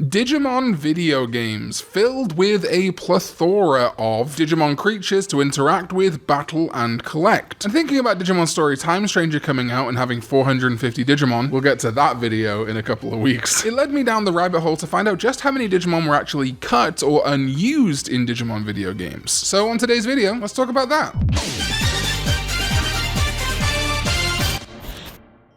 Digimon video games, filled with a plethora of Digimon creatures to interact with, battle, and collect. And thinking about Digimon Story Time Stranger coming out and having 450 Digimon, we'll get to that video in a couple of weeks, it led me down the rabbit hole to find out just how many Digimon were actually cut or unused in Digimon video games. So on today's video, let's talk about that.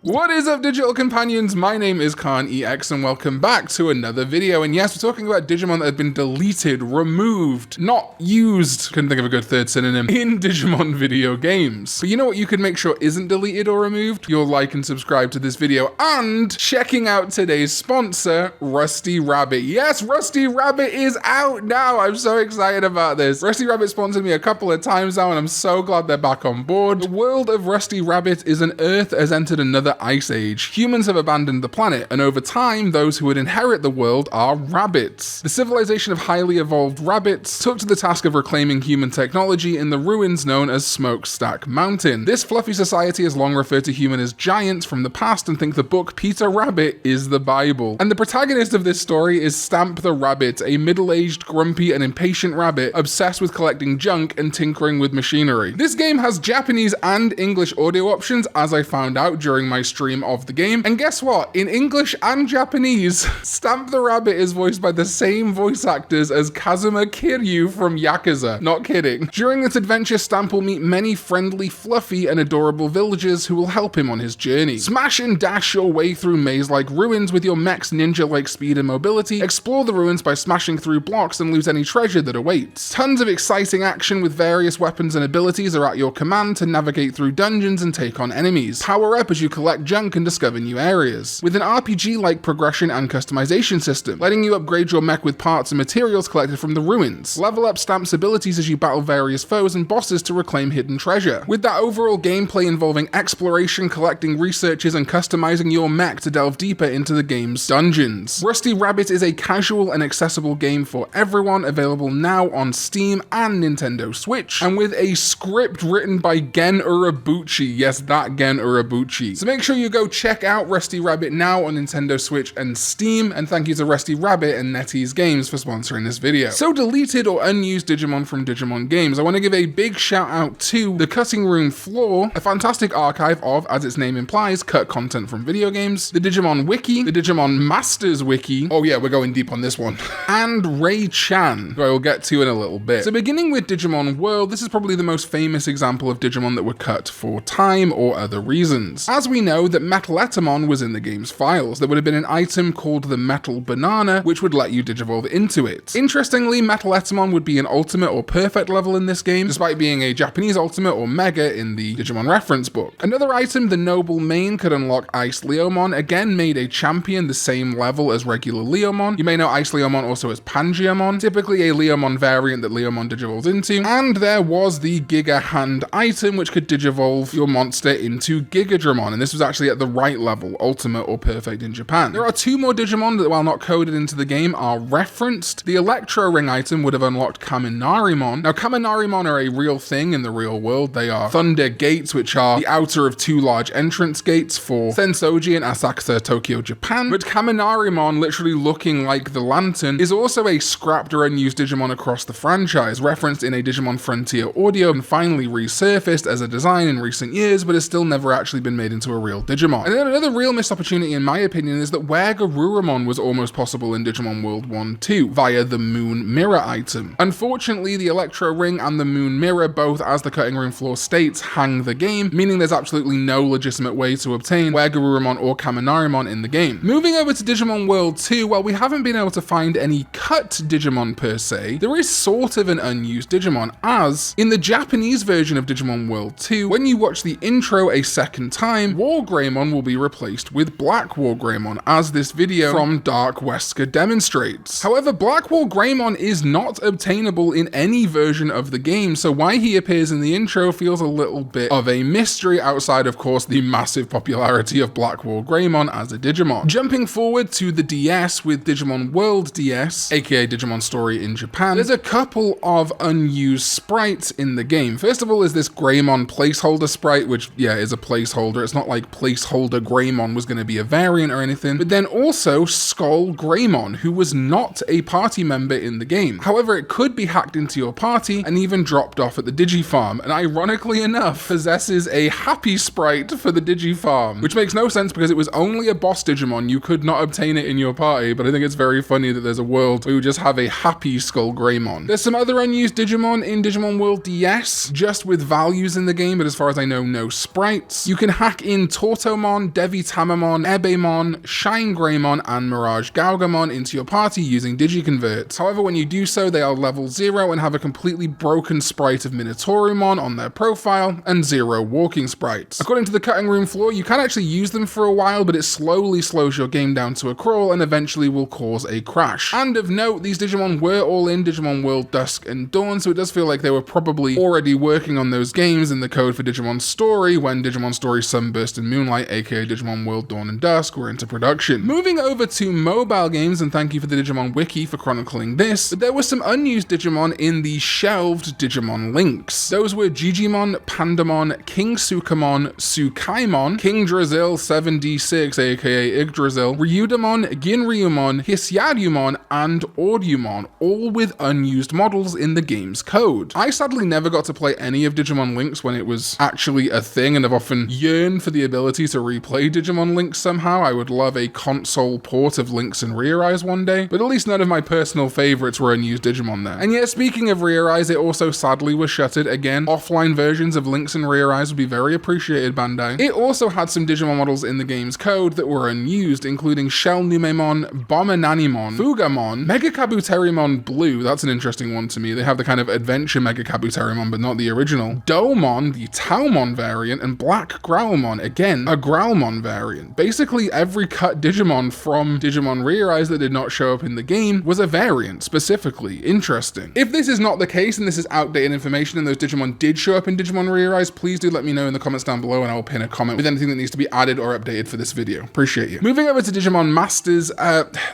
What is up, digital companions? My name is Karn EX and welcome back to another video. And yes, we're talking about Digimon that have been deleted, removed, not used, couldn't think of a good third synonym, in Digimon video games. But you know what you can make sure isn't deleted or removed? You'll like and subscribe to this video and checking out today's sponsor, Rusty Rabbit. Yes, Rusty Rabbit is out now. I'm so excited about this. Rusty Rabbit sponsored me a couple of times now and I'm so glad they're back on board. The world of Rusty Rabbit is an Earth has entered another ice age. Humans have abandoned the planet, and over time, those who would inherit the world are rabbits. The civilization of highly evolved rabbits took to the task of reclaiming human technology in the ruins known as Smokestack Mountain. This fluffy society has long referred to humans as giants from the past and think the book Peter Rabbit is the Bible. And the protagonist of this story is Stamp the Rabbit, a middle-aged, grumpy, and impatient rabbit obsessed with collecting junk and tinkering with machinery. This game has Japanese and English audio options, as I found out during my stream of the game. And guess what? In English and Japanese, Stamp the Rabbit is voiced by the same voice actors as Kazuma Kiryu from Yakuza. Not kidding. During this adventure, Stamp will meet many friendly, fluffy, and adorable villagers who will help him on his journey. Smash and dash your way through maze-like ruins with your mech's ninja-like speed and mobility, explore the ruins by smashing through blocks and loot any treasure that awaits. Tons of exciting action with various weapons and abilities are at your command to navigate through dungeons and take on enemies. Power up as you collect junk and discover new areas, with an RPG-like progression and customization system, letting you upgrade your mech with parts and materials collected from the ruins. Level up Stamp's abilities as you battle various foes and bosses to reclaim hidden treasure, with that overall gameplay involving exploration, collecting researches, and customizing your mech to delve deeper into the game's dungeons. Rusty Rabbit is a casual and accessible game for everyone, available now on Steam and Nintendo Switch, and with a script written by Gen Urobuchi. Yes, that Gen Urobuchi. So make sure you go check out Rusty Rabbit now on Nintendo Switch and Steam, and thank you to Rusty Rabbit and NetEase Games for sponsoring this video. So deleted or unused Digimon from Digimon games, I want to give a big shout out to the Cutting Room Floor, a fantastic archive of, as its name implies, cut content from video games, the Digimon Wiki, the Digimon Masters Wiki, oh yeah, we're going deep on this one, and Ray Chan, who I will get to in a little bit. So beginning with Digimon World, this is probably the most famous example of Digimon that were cut for time or other reasons. As we know that Metaletamon was in the game's files, there would have been an item called the Metal Banana, which would let you Digivolve into it. Interestingly, Metaletamon would be an Ultimate or Perfect level in this game, despite being a Japanese Ultimate or Mega in the Digimon reference book. Another item, the Noble Mane, could unlock Ice Leomon, again made a champion the same level as regular Leomon. You may know Ice Leomon also as Pangeamon, typically a Leomon variant that Leomon Digivolves into. And there was the Giga Hand item, which could Digivolve your monster into Gigadramon, and this was actually at the right level, Ultimate or Perfect in Japan. There are two more Digimon that, while not coded into the game, are referenced. The Electro Ring item would have unlocked Kaminarimon. Now, Kaminarimon are a real thing in the real world. They are Thunder Gates, which are the outer of two large entrance gates for Sensoji and Asakusa, Tokyo, Japan. But Kaminarimon, literally looking like the lantern, is also a scrapped or unused Digimon across the franchise, referenced in a Digimon Frontier audio and finally resurfaced as a design in recent years, but has still never actually been made into a real Digimon. And then another real missed opportunity, in my opinion, is that Garurumon was almost possible in Digimon World 1-2 via the Moon Mirror item. Unfortunately, the Electro Ring and the Moon Mirror, both as the Cutting Room Floor states, hang the game, meaning there's absolutely no legitimate way to obtain Garurumon or Kaminarimon in the game. Moving over to Digimon World 2, while we haven't been able to find any cut Digimon per se, there is sort of an unused Digimon, as in the Japanese version of Digimon World 2, when you watch the intro a second time, Wargreymon will be replaced with Black Wargreymon, as this video from Dark Wesker demonstrates. However, Black Wargreymon is not obtainable in any version of the game, so why he appears in the intro feels a little bit of a mystery outside, of course, the massive popularity of Black Wargreymon as a Digimon. Jumping forward to the DS with Digimon World DS, aka Digimon Story in Japan, there's a couple of unused sprites in the game. First of all is this Greymon placeholder sprite, which, yeah, is a placeholder. It's not like like placeholder Greymon was going to be a variant or anything, but then also Skull Greymon, who was not a party member in the game. However, it could be hacked into your party and even dropped off at the Digifarm, and ironically enough, possesses a happy sprite for the Digifarm, which makes no sense because it was only a boss Digimon. You could not obtain it in your party, but I think it's very funny that there's a world where you just have a happy Skull Greymon. There's some other unused Digimon in Digimon World DS, just with values in the game, but as far as I know, no sprites. You can hack in Tortomon, Devitamamon, Ebemon, Shine Greymon, and Mirage Gaugamon into your party using Digiconverts. However, when you do so, they are level 0 and have a completely broken sprite of Minotaurumon on their profile and 0 walking sprites. According to the cutting room floor, you can actually use them for a while, but it slowly slows your game down to a crawl and eventually will cause a crash. And of note, these Digimon were all in Digimon World Dusk and Dawn, so it does feel like they were probably already working on those games in the code for Digimon Story when Digimon Story Sunburst and Moonlight, aka Digimon World Dawn and Dusk, were into production. Moving over to mobile games, and thank you for the Digimon Wiki for chronicling this, but there were some unused Digimon in the shelved Digimon Linkz. Those were Gigimon, Pandamon, King Sukamon, Sukaimon, King Drizzle 7D6, aka Yggdrasil, Ryudamon, Ginryumon, Hisyadumon, and Ordumon, all with unused models in the game's code. I sadly never got to play any of Digimon Linkz when it was actually a thing, and I've often yearned for the ability to replay Digimon Linkz somehow. I would love a console port of Linkz and ReArise one day, but at least none of my personal favorites were unused Digimon there. And yeah, speaking of ReArise, it also sadly was shuttered again. Offline versions of Linkz and ReArise would be very appreciated, Bandai. It also had some Digimon models in the game's code that were unused, including Shell Numemon, Bomber-Nanimon, Fugamon, Mega Kabuterimon Blue, that's an interesting one to me. They have the kind of adventure Mega Kabuterimon, but not the original. Domon, the Taumon variant, and Black Growlmon, again, a Growlmon variant. Basically, every cut Digimon from Digimon ReArise that did not show up in the game was a variant, specifically. Interesting. If this is not the case, and this is outdated information, and those Digimon did show up in Digimon ReArise, please do let me know in the comments down below, and I will pin a comment with anything that needs to be added or updated for this video. Appreciate you. Moving over to Digimon Masters,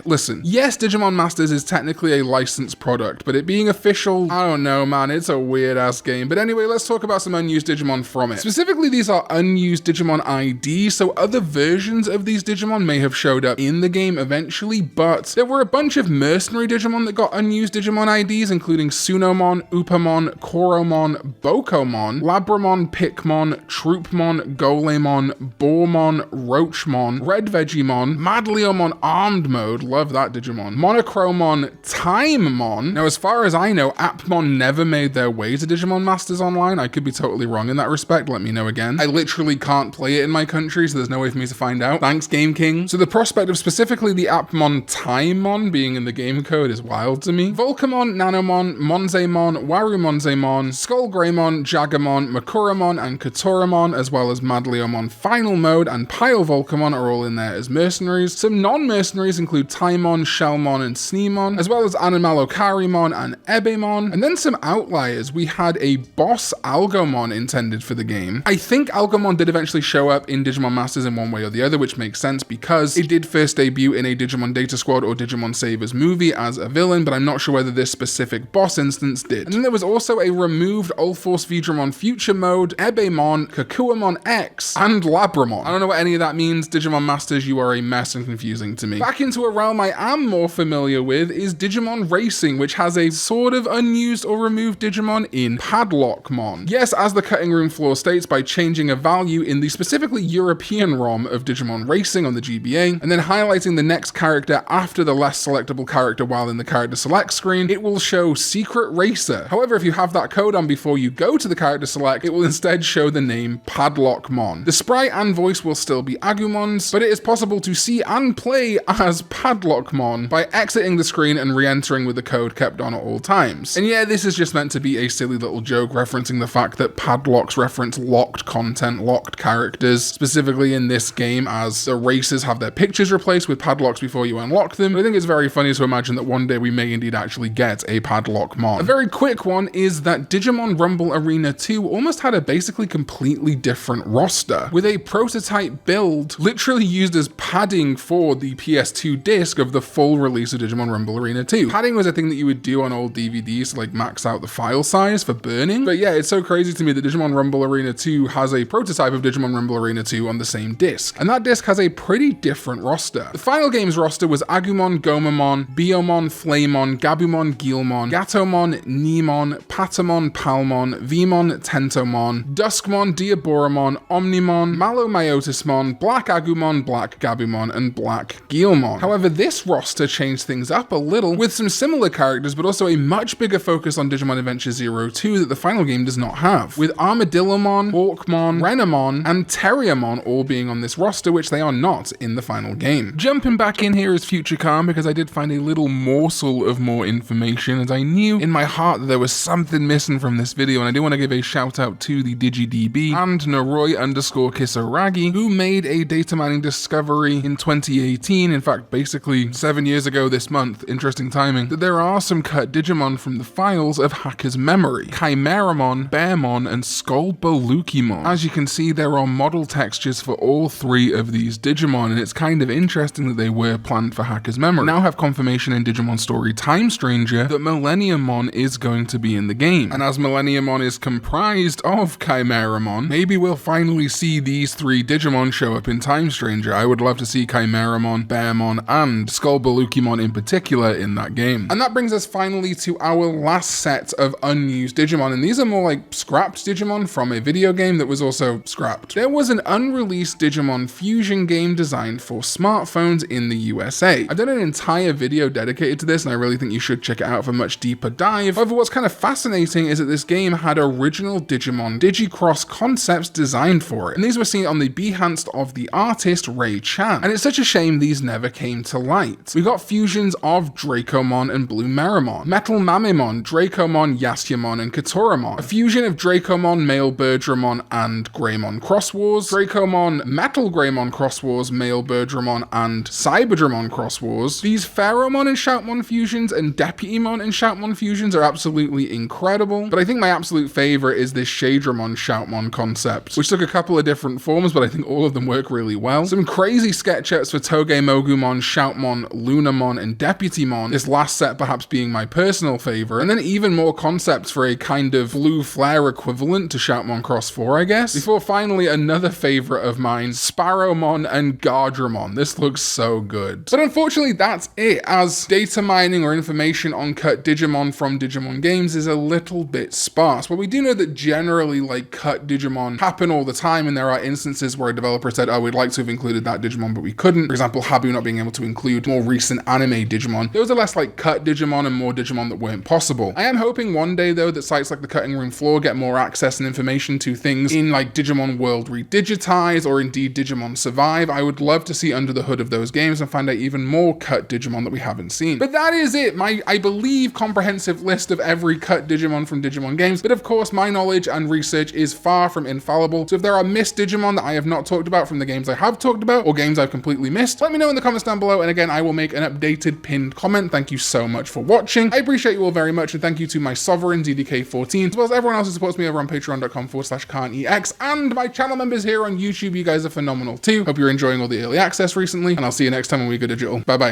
listen, yes, Digimon Masters is technically a licensed product, but it being official, I don't know, man, it's a weird ass game. But anyway, let's talk about some unused Digimon from it. Specifically, these are unused Digimon IDs, so other versions of these Digimon may have showed up in the game eventually, but there were a bunch of mercenary Digimon that got unused Digimon IDs, including Sunomon, Upamon, Koromon, Bokomon, Labramon, Pikmon, Troopmon, Golemon, Bormon, Roachmon, Red Vegiemon, Madleomon Armed Mode, love that Digimon, Monochromon, Timemon. Now, as far as I know, Appmon never made their way to Digimon Masters Online. I could be totally wrong in that respect, let me know again. I literally can't play it in my country, so there's no way for me to find out. Thanks, Game King. So the prospect of specifically the Appmon Timemon being in the game code is wild to me. Volcamon, Nanomon, Monzemon, Warumonzemon, Skull Greymon, Jagamon, Makuramon, and Katoramon, as well as Madleomon Final Mode and Pile Volcamon are all in there as mercenaries. Some non-mercenaries include Taimon, Shellmon, and Sneemon, as well as Animalocarimon and Ebemon. And then some outliers. We had a boss Algomon intended for the game. I think Algomon did eventually show up in Digimon Masters in one way or the other, which makes sense because it did first debut in a Digimon Data Squad or Digimon Savers movie as a villain, but I'm not sure whether this specific boss instance did. And then there was also a removed Ulforce Vidramon Future Mode, Ebemon, Kakuamon X, and Labramon. I don't know what any of that means. Digimon Masters, you are a mess and confusing to me. Back into a realm I am more familiar with is Digimon Racing, which has a sort of unused or removed Digimon in Padlockmon. Yes, as the cutting room floor states, by changing a value in the specifically European ROM of Digimon Racing on the GBA, and then highlighting the next character after the less selectable character while in the character select screen, it will show Secret Racer. However, if you have that code on before you go to the character select, it will instead show the name Padlockmon. The sprite and voice will still be Agumon's, but it is possible to see and play as Padlockmon by exiting the screen and re-entering with the code kept on at all times. And yeah, this is just meant to be a silly little joke referencing the fact that padlocks reference locked content, locked characters, specifically in this game, as the races have their pictures replaced with padlocks before you unlock them. But I think it's very funny to imagine that one day we may indeed actually get a Padlockmon. A very quick one is that Digimon Rumble Arena 2 almost had a basically completely different roster, with a prototype build literally used as padding for the PS2 disc of the full release of Digimon Rumble Arena 2. Padding was a thing that you would do on old DVDs to like max out the file size for burning. But yeah, it's so crazy to me that Digimon Rumble Arena 2 has a prototype of Digimon Rumble Arena 2 on the same disc. And that disc has a pretty different roster. The final game's roster was Agumon, Gomamon, Biomon, Flamon, Gabumon, Guilmon, Gatomon, Nemon, Patamon, Palmon, Vmon, Tentomon, Duskmon, Diaboramon, Omnimon, Malomyotismon, Black Agumon, Black Gabumon, and Black Guilmon. However, this roster changed things up a little with some similar characters, but also a much bigger focus on Digimon Adventure 02 that the final game does not have, with Armadillomon, Hawkmon, Renamon, and Terriermon all being on this roster, which they are not in the final game. Jumping back in here is Future Karn because I did find a little morsel of more information, as I knew in my heart that there was something missing from this video, and I do want to give a shout out to the DigiDB and Noroi_Kisaragi, who made a data mining discovery in 2018, in fact basically 7 years ago this month, interesting timing, that there are some cut Digimon from the files of Hacker's Memory: Chimeramon, Bearmon, and Skullbalukimon. As you can see, there are model textures for all three of these Digimon, and it's kind of interesting that they were planned for Hacker's Memory. Now have confirmation in Digimon Story Time Stranger that Millenniummon is going to be in the game, and as Millenniummon is comprised of Chimeramon, maybe we'll finally see these three Digimon show up in Time Stranger. I would love to see Chimeramon, Bearmon, and Skullbalukimon in particular in that game. And that brings us finally to our last set of unused Digimon, and these are more like scrapped Digimon from a video game that was also scrapped. There was an unreleased Digimon Fusion game designed for smartphones in the USA. I've done an entire video dedicated to this, and I really think you should check it out for a much deeper dive. However, what's kind of fascinating is that this game had original Digimon Digicross concepts designed for it, and these were seen on the behance of the artist Ray Chan, and it's such a shame these never came to light. We got fusions of Dracomon and Blue Meramon, Metal Mamemon, Dracomon, Yasyamon, and Katoramon, a fusion of Dracomon, Male Birdramon, and Greymon Cross Wars, Dracomon, Metal Greymon Cross Wars, Male Birdramon, and Cyberdramon Cross Wars. These Pheromon and Shoutmon fusions and Deputymon and Shoutmon fusions are absolutely incredible, but I think my absolute favorite is this Shadramon Shoutmon concept, which took a couple of different forms, but I think all of them work really well. Some crazy SketchUps for Togemogumon, Shoutmon, Lunamon, and Deputymon, this last set perhaps being my personal favorite, and then even more concepts for a kind of blue flare equivalent to Shoutmon Cross 4, I guess, before finally another favorite of mine, Sparrowmon and Gardramon. This looks so good. But unfortunately that's it, as data mining or information on cut Digimon from Digimon games is a little bit sparse. But we do know that generally like cut Digimon happen all the time, and there are instances where a developer said, oh, we'd like to have included that Digimon, but we couldn't. For example, Habu not being able to include more recent anime Digimon. Those are less like cut Digimon and more Digimon that weren't possible. I am hoping one day though that sites like the Cutting Room Floor get more access and information to things in like Digimon World Redigitize or indeed Digimon Survive. I would love to see under the hood of those games and find out even more cut Digimon that we haven't seen. But that is it, my, I believe, comprehensive list of every cut Digimon from Digimon games. But of course, my knowledge and research is far from infallible, so if there are missed Digimon that I have not talked about from the games I have talked about, or games I've completely missed, let me know in the comments down below, and again, I will make an updated pinned comment. Thank you so much for watching. I appreciate you all very much, and thank you to my sovereign DDK14, as well as everyone else who supports me over on patreon.com/Karn EX, and my channel members here on YouTube. You guys are phenomenal too. Hope you're enjoying all the early access recently, and I'll see you next time when we go digital. Bye bye.